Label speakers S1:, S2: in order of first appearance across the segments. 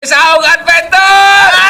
S1: Saung Adventure!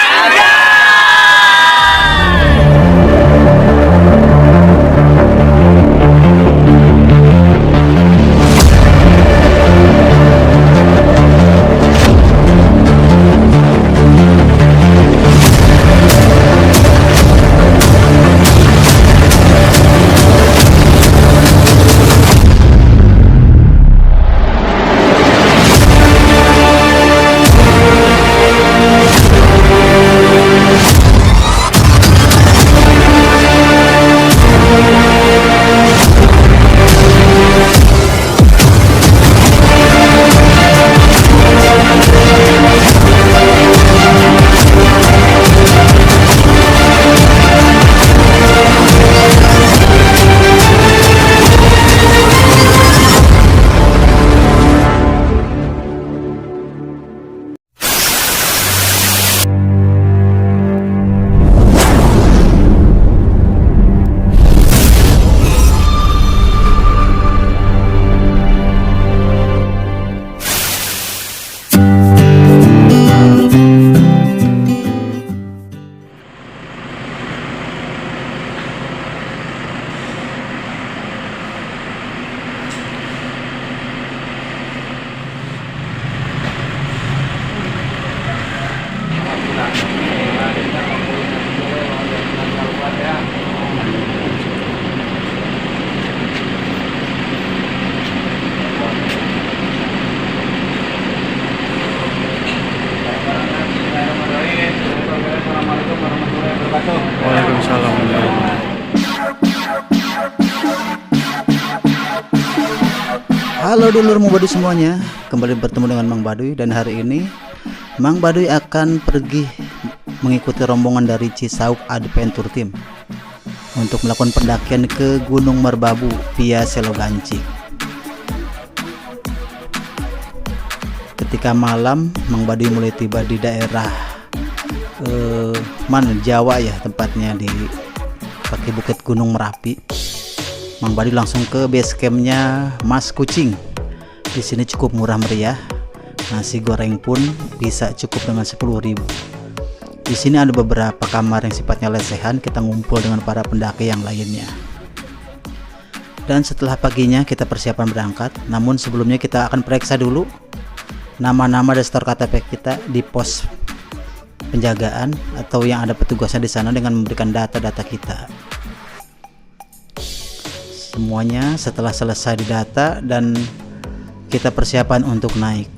S2: Waalaikumsalam.
S3: Halo dulur Mang Baduy semuanya, kembali bertemu dengan Mang Baduy. Dan hari ini Mang Baduy akan pergi mengikuti rombongan dari Cisauk Adventure Team untuk melakukan pendakian ke Gunung Merbabu via Selogancik. Ketika malam, Mang Baduy mulai tiba di daerah Jawa ya, tempatnya di kaki bukit Gunung Merapi. Mang Baduy langsung ke base campnya Mas Kucing. Di sini cukup murah meriah, nasi goreng pun bisa cukup dengan 10.000. Di sini ada beberapa kamar yang sifatnya lesehan, kita ngumpul dengan para pendaki yang lainnya. Dan setelah paginya kita persiapan berangkat, namun sebelumnya kita akan periksa dulu nama-nama dan store KTP kita di pos penjagaan atau yang ada petugasnya di sana dengan memberikan data-data kita. Semuanya setelah selesai didata dan kita persiapan untuk naik.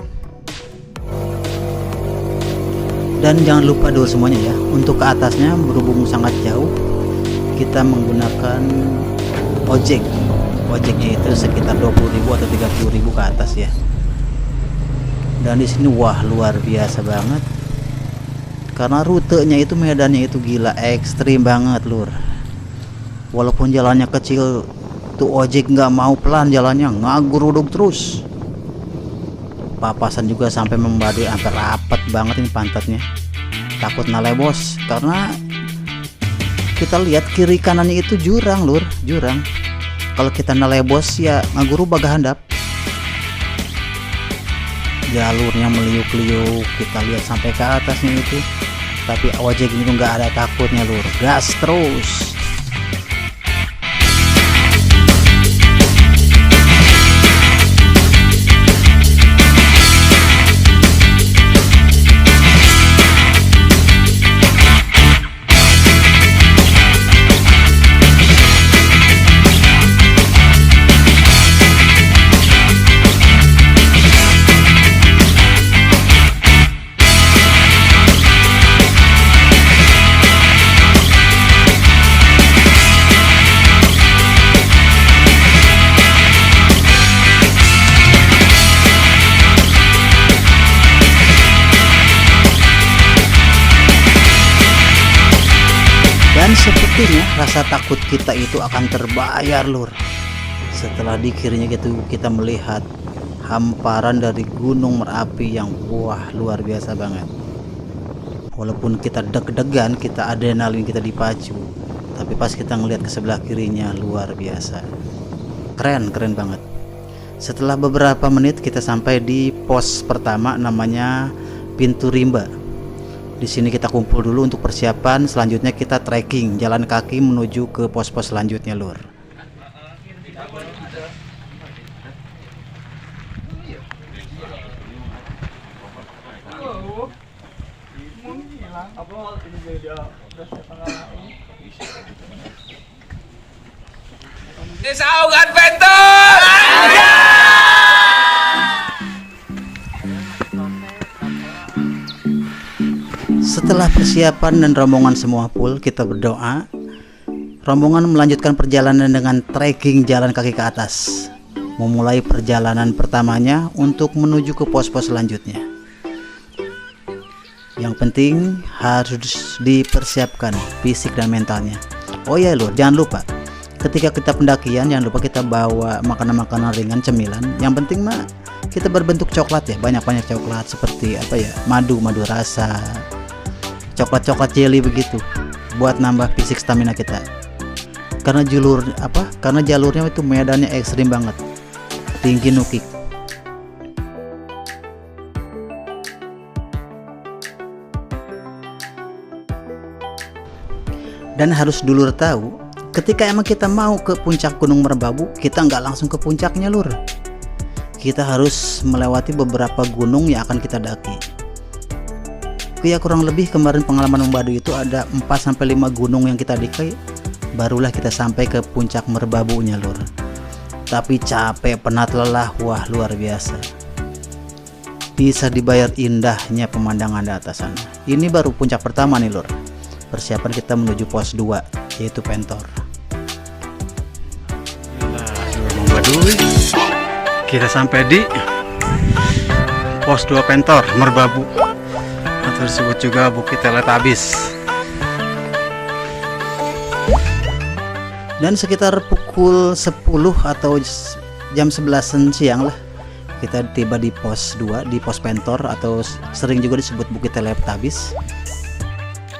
S3: Dan jangan lupa dulu semuanya ya, untuk ke atasnya berhubung sangat jauh, kita menggunakan ojek. Ojeknya itu sekitar 20.000 atau 30.000 ke atas ya. Dan di sini wah luar biasa banget. Karena rutenya itu, medannya itu gila, ekstrim banget lur. Walaupun jalannya kecil, tuh ojek nggak mau pelan jalannya, ngaguruduk terus. Papasan juga sampai Mang Baduy sampai rapat banget ini pantatnya. Takut nalebos karena kita lihat kiri kanannya itu jurang lur, jurang. Kalau kita nalebos ya ngaguru baga handap. Jalurnya meliuk-liuk, kita lihat sampai ke atasnya itu, tapi ojek ini nggak ada takutnya lur, gas terus. Dan sepertinya rasa takut kita itu akan terbayar lur. Setelah di kirinya gitu kita melihat hamparan dari Gunung Merapi yang wah luar biasa banget. Walaupun kita deg-degan, kita adrenalin kita dipacu, tapi pas kita ngelihat ke sebelah kirinya luar biasa. Keren banget. Setelah beberapa menit kita sampai di pos pertama, namanya pintu rimba. Di sini kita kumpul dulu untuk persiapan. Selanjutnya kita trekking jalan kaki menuju ke pos-pos selanjutnya, Lur.
S1: Disaugan Ventur.
S3: Setelah persiapan dan rombongan semua full, kita berdoa. Rombongan melanjutkan perjalanan dengan trekking jalan kaki ke atas, memulai perjalanan pertamanya untuk menuju ke pos-pos selanjutnya. Yang penting harus dipersiapkan fisik dan mentalnya. Oh ya Lur, jangan lupa ketika kita pendakian jangan lupa kita bawa makanan-makanan ringan, cemilan. Yang penting mah kita berbentuk coklat ya, banyak-banyak coklat seperti apa ya, madu rasa, coklat jelly begitu, buat nambah fisik stamina kita. Karena jalurnya itu medannya ekstrim banget, tinggi nukik. Dan harus dulur tahu, ketika emang kita mau ke puncak Gunung Merbabu, kita nggak langsung ke puncaknya, Lur. Kita harus melewati beberapa gunung yang akan kita daki. Ya kurang lebih kemarin pengalaman membadu itu ada 4-5 gunung yang kita daki, barulah kita sampai ke puncak Merbabunya, Lur. Tapi capek, penat, lelah, wah luar biasa. Bisa dibayar indahnya pemandangan di atas sana. Ini baru puncak pertama nih, Lur. Persiapan kita menuju pos 2, yaitu Pentor. Kita sampai di pos 2 Pentor Merbabu, atau disebut juga Bukit Teletabis. Dan sekitar pukul 10 atau jam 11 siang lah, kita tiba di pos 2, di pos Pentor, atau sering juga disebut Bukit Teletabis.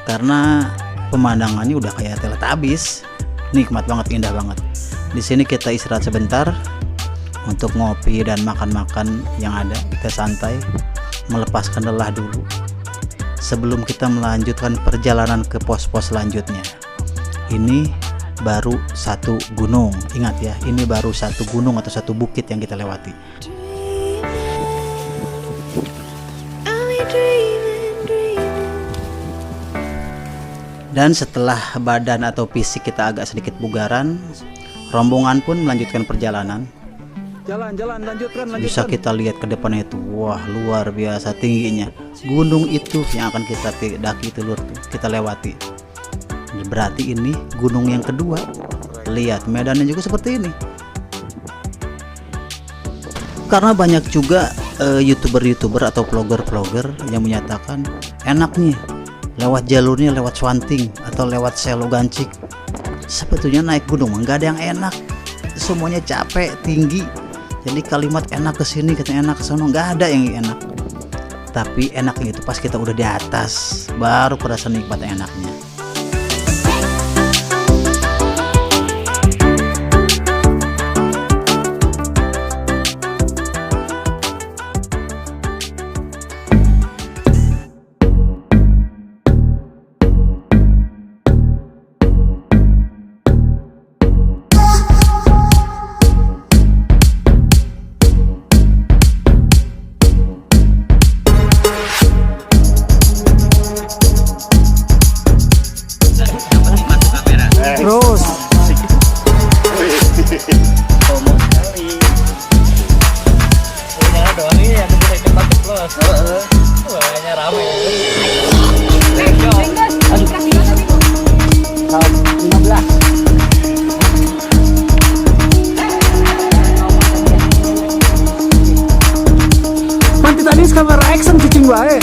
S3: Karena pemandangannya udah kayak Teletabis, nikmat banget, indah banget. Di sini kita istirahat sebentar untuk ngopi dan makan-makan yang ada. Kita santai, melepaskan lelah dulu sebelum kita melanjutkan perjalanan ke pos-pos selanjutnya. Ini baru satu gunung, ingat ya, ini baru satu gunung atau satu bukit yang kita lewati. Dan setelah badan atau fisik kita agak sedikit bugaran, rombongan pun melanjutkan perjalanan.
S1: Jalan, lanjutkan.
S3: Bisa kita lihat ke depannya itu, wah luar biasa tingginya. Gunung itu yang akan kita daki itu, Lur, kita lewati. Berarti ini gunung yang kedua. Lihat medannya juga seperti ini. Karena banyak juga youtuber atau vlogger yang menyatakan enak nih lewat jalurnya, lewat Swanting atau lewat Selo Gancik. Sebetulnya naik gunung enggak ada yang enak, semuanya capek, tinggi. Jadi kalimat enak ke sini, katanya enak ke sana, enggak ada yang enak. Tapi enaknya itu pas kita udah di atas, baru kerasa nikmat enaknya.
S1: Terus. Nanti tadi kamera action cicing bae.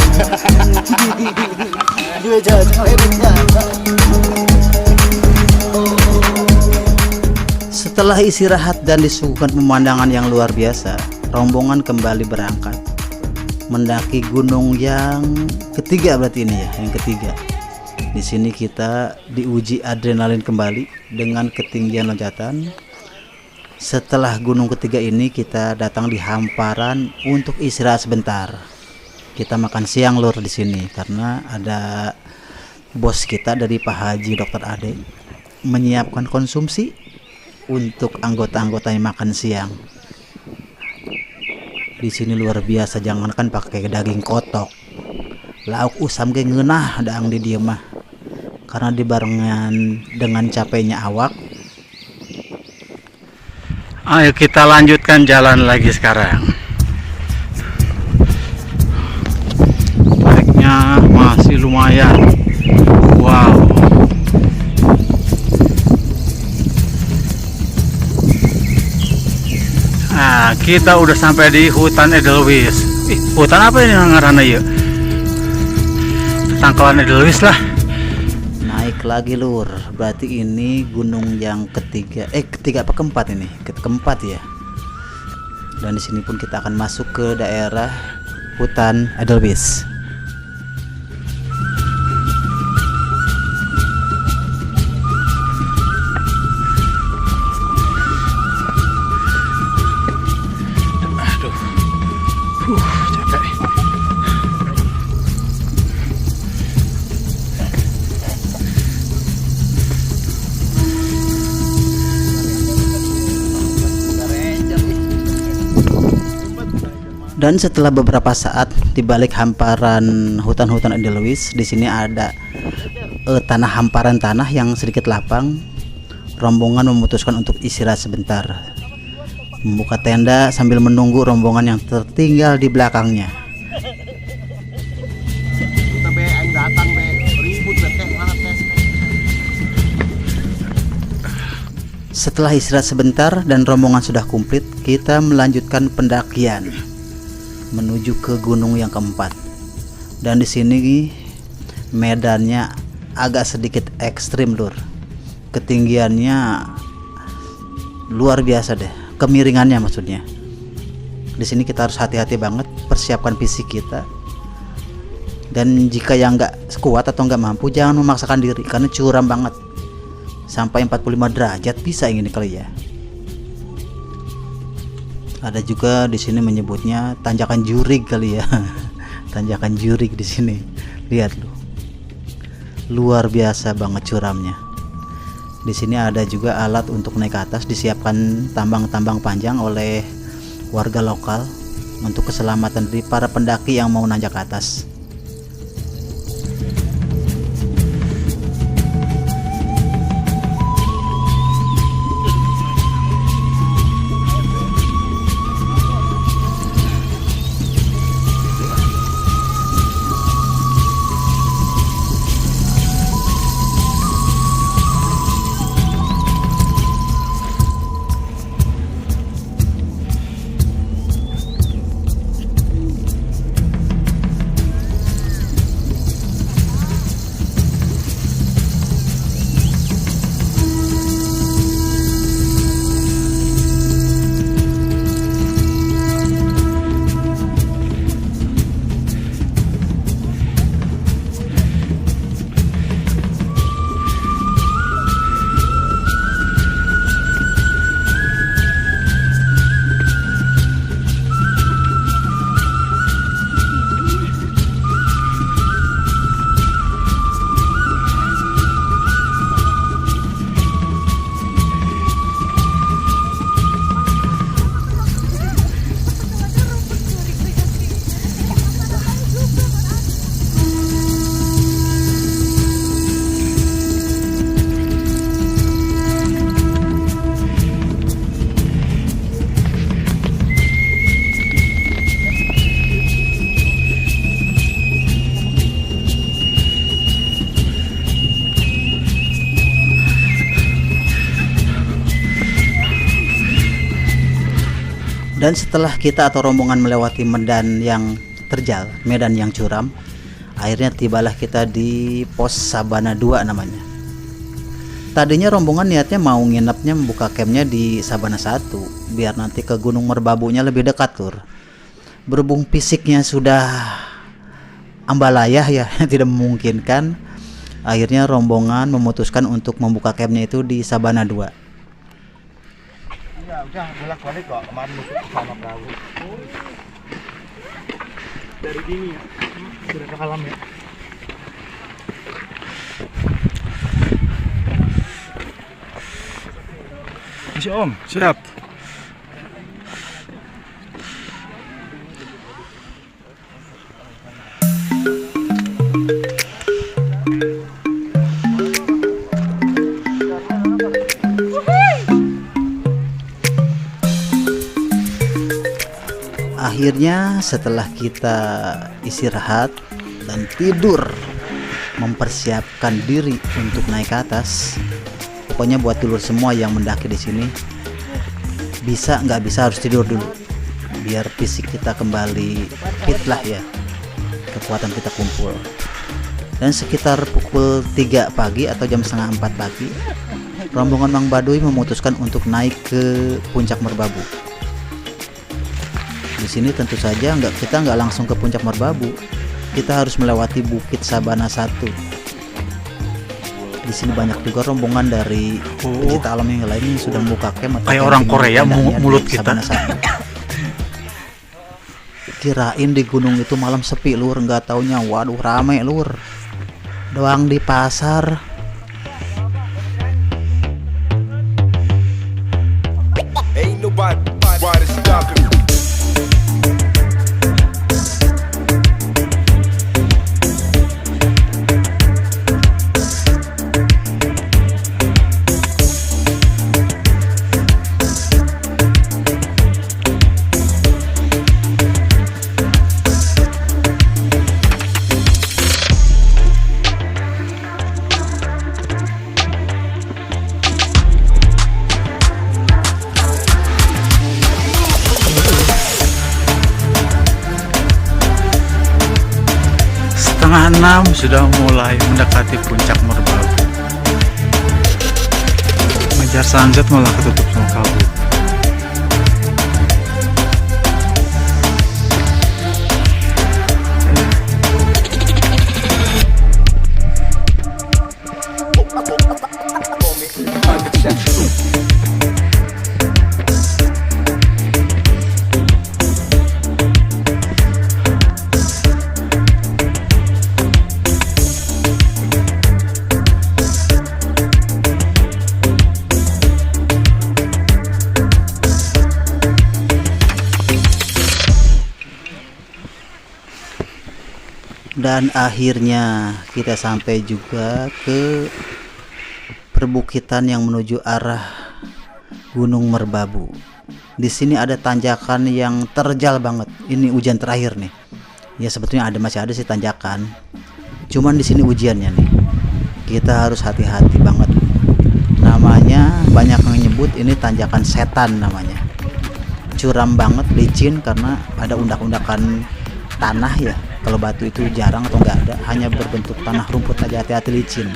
S3: Setelah istirahat dan disuguhkan pemandangan yang luar biasa, rombongan kembali berangkat mendaki gunung yang ketiga, berarti ini ya, yang ketiga. Di sini kita diuji adrenalin kembali dengan ketinggian loncatan. Setelah gunung ketiga ini kita datang di hamparan untuk istirahat sebentar. kita makan siang lur di sini karena ada bos kita dari Pak Haji Dr. Ade menyiapkan konsumsi untuk anggota-anggota yang makan siang. Di sini luar biasa, jangankan pakai daging kotok, lauk usam ge ngeunah daang di dieu mah. Karena dibarengan dengan capeknya awak.
S2: Ayo kita lanjutkan jalan lagi sekarang. Baiknya masih lumayan. Wow. Nah, kita udah sampai di hutan Edelweiss. Hutan apa ini ngaranna ya? Tangkalan Edelweiss lah.
S3: Naik lagi lur, berarti ini gunung yang ketiga apa keempat ini? Keempat ya. Dan di sini pun kita akan masuk ke daerah hutan Edelweiss.
S2: Capek.
S3: Dan setelah beberapa saat di balik hamparan hutan-hutan Edelweiss, di sini ada tanah hamparan tanah yang sedikit lapang. Rombongan memutuskan untuk istirahat sebentar, membuka tenda sambil menunggu rombongan yang tertinggal di belakangnya. Setelah istirahat sebentar dan rombongan sudah komplit, kita melanjutkan pendakian menuju ke gunung yang keempat. Dan di sini medannya agak sedikit ekstrim lur. Ketinggiannya luar biasa deh, kemiringannya maksudnya. Di sini kita harus hati-hati banget, persiapkan fisik kita. Dan jika yang nggak kuat atau nggak mampu, jangan memaksakan diri karena curam banget. Sampai 45 derajat bisa ini kali ya. Ada juga di sini menyebutnya tanjakan jurig kali ya. Tanjakan jurig di sini. Lihat lu. Luar biasa banget curamnya. Di sini ada juga alat untuk naik ke atas, disiapkan tambang-tambang panjang oleh warga lokal untuk keselamatan dari para pendaki yang mau nanjak ke atas. Dan setelah kita atau rombongan melewati medan yang terjal, medan yang curam, akhirnya tibalah kita di pos Sabana 2 namanya. Tadinya rombongan niatnya mau nginepnya, membuka campnya di Sabana 1 biar nanti ke Gunung Merbabunya lebih dekat lur. Berhubung fisiknya sudah ambalayah ya, tidak memungkinkan, akhirnya rombongan memutuskan untuk membuka campnya itu di Sabana 2.
S4: Ya udah bolak-balik kok, kemarin musuh sama perahu. dari dini ya, sudah ke alam ya. Bisa Om.
S2: Siap.
S3: Akhirnya setelah kita istirahat dan tidur, mempersiapkan diri untuk naik ke atas. Pokoknya buat dulur semua yang mendaki di sini, bisa nggak bisa harus tidur dulu, biar fisik kita kembali fit lah ya, kekuatan kita kumpul. Dan sekitar pukul 3 pagi atau jam setengah 4 pagi, rombongan Mang Baduy memutuskan untuk naik ke puncak Merbabu. Di sini tentu saja kita nggak langsung ke puncak Merbabu, kita harus melewati Bukit Sabana 1. Di sini banyak juga rombongan dari pecinta alam yang lain yang sudah membuka camp atau
S2: Kayak orang Korea mulut
S3: di
S2: kita.
S3: Sabana 1. Kirain di gunung itu malam sepi lur, nggak taunya waduh rame lur. Doang di pasar.
S5: Ain't nobody stopping me.
S2: Setengah 6 sudah mulai mendekati puncak Merbabu. Ngejar sunset malah ketutup sama kabut.
S3: Dan akhirnya kita sampai juga ke perbukitan yang menuju arah Gunung Merbabu. Di sini ada tanjakan yang terjal banget. Ini ujian terakhir nih. Ya sebetulnya masih ada sih tanjakan. Cuman di sini ujiannya nih. Kita harus hati-hati banget. Namanya banyak yang nyebut ini tanjakan setan namanya. Curam banget, licin karena ada undak-undakan tanah ya. Kalau batu itu jarang atau enggak ada, hanya berbentuk tanah rumput aja, hati-hati licin.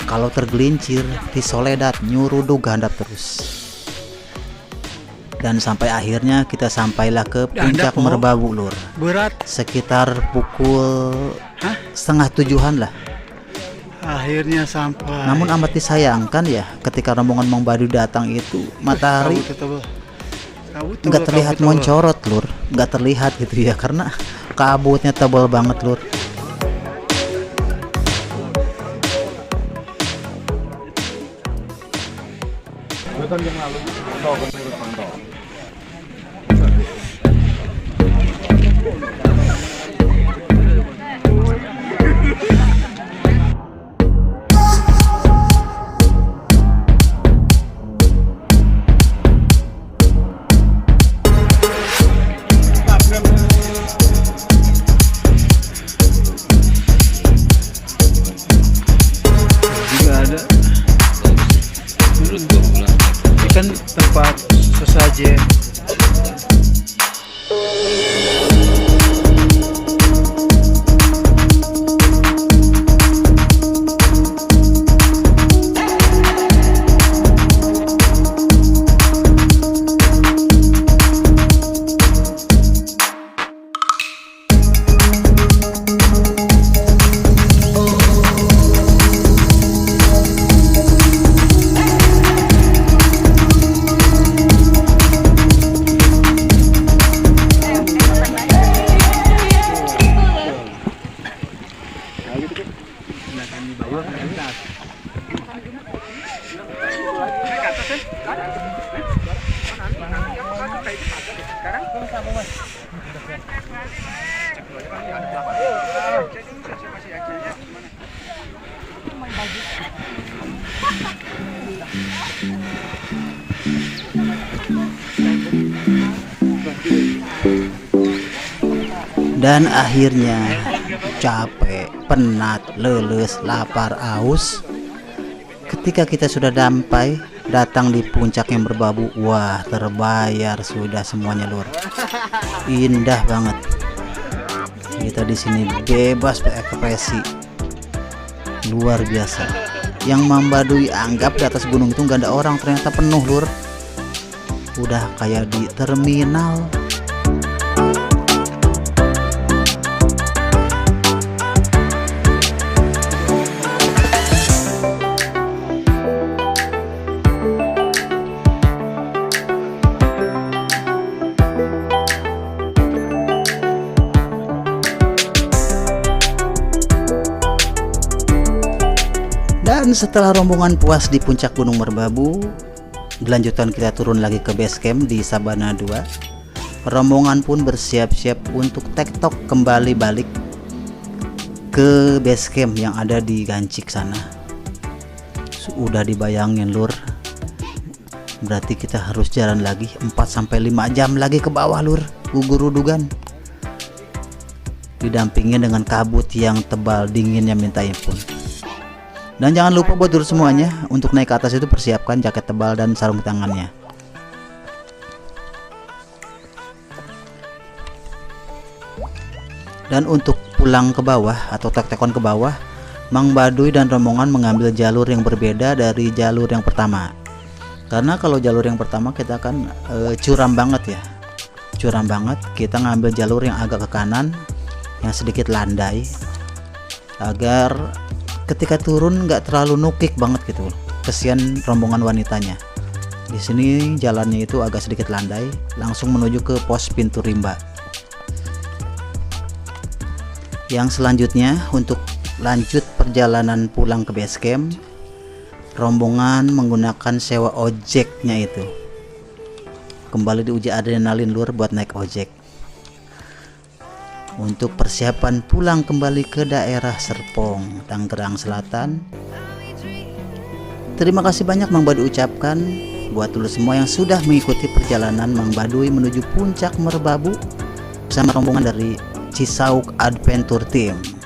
S3: Kalau tergelincir, disoledat, nyuruduk gandap terus. Dan sampai akhirnya kita sampailah ke puncak Merbabu lur.
S2: Berat.
S3: Sekitar pukul setengah 7-an lah.
S2: Akhirnya sampai.
S3: Namun amat disayangkan ya, ketika rombongan Mang Baduy datang itu matahari nggak terlihat moncorot lur, nggak terlihat gitu ya, karena kabutnya tebal banget lur.
S1: Kan tempat sesajen.
S3: Dan akhirnya capek, penat, leles, lapar, aus. Ketika kita sudah sampai, datang di puncak yang berbabu, wah terbayar sudah semuanya lur. Indah banget. Kita di sini bebas berekspresi, luar biasa. Yang Mambadui anggap di atas gunung itu nggak ada orang, ternyata penuh lur. Udah kayak di terminal. Dan setelah rombongan puas di puncak Gunung Merbabu, dilanjutkan kita turun lagi ke base camp di Sabana 2. Rombongan pun bersiap-siap untuk tektok kembali balik ke base camp yang ada di Gancik sana. Sudah dibayangin lur, berarti kita harus jalan lagi 4-5 jam lagi ke bawah lur, gugur-udugan. Didampingi dengan kabut yang tebal, dinginnya minta ampun. Dan jangan lupa buat dulu semuanya, untuk naik ke atas itu persiapkan jaket tebal dan sarung tangannya. Dan untuk pulang ke bawah atau tek-tekon ke bawah, Mang Baduy dan rombongan mengambil jalur yang berbeda dari jalur yang pertama. Karena kalau jalur yang pertama kita kan curam banget ya. Curam banget, kita ngambil jalur yang agak ke kanan, yang sedikit landai, agar ketika turun nggak terlalu nukik banget gitu. Kesian rombongan wanitanya. Di sini jalannya itu agak sedikit landai, langsung menuju ke pos pintu rimba. Yang selanjutnya untuk lanjut perjalanan pulang ke base camp, rombongan menggunakan sewa ojeknya itu. Kembali diuji adrenalin lur buat naik ojek. Untuk persiapan pulang kembali ke daerah Serpong, Tangerang Selatan. Terima kasih banyak Mang Baduy ucapkan buat dulu semua yang sudah mengikuti perjalanan Mang Baduy menuju puncak Merbabu bersama rombongan dari Cisauk Adventure Team.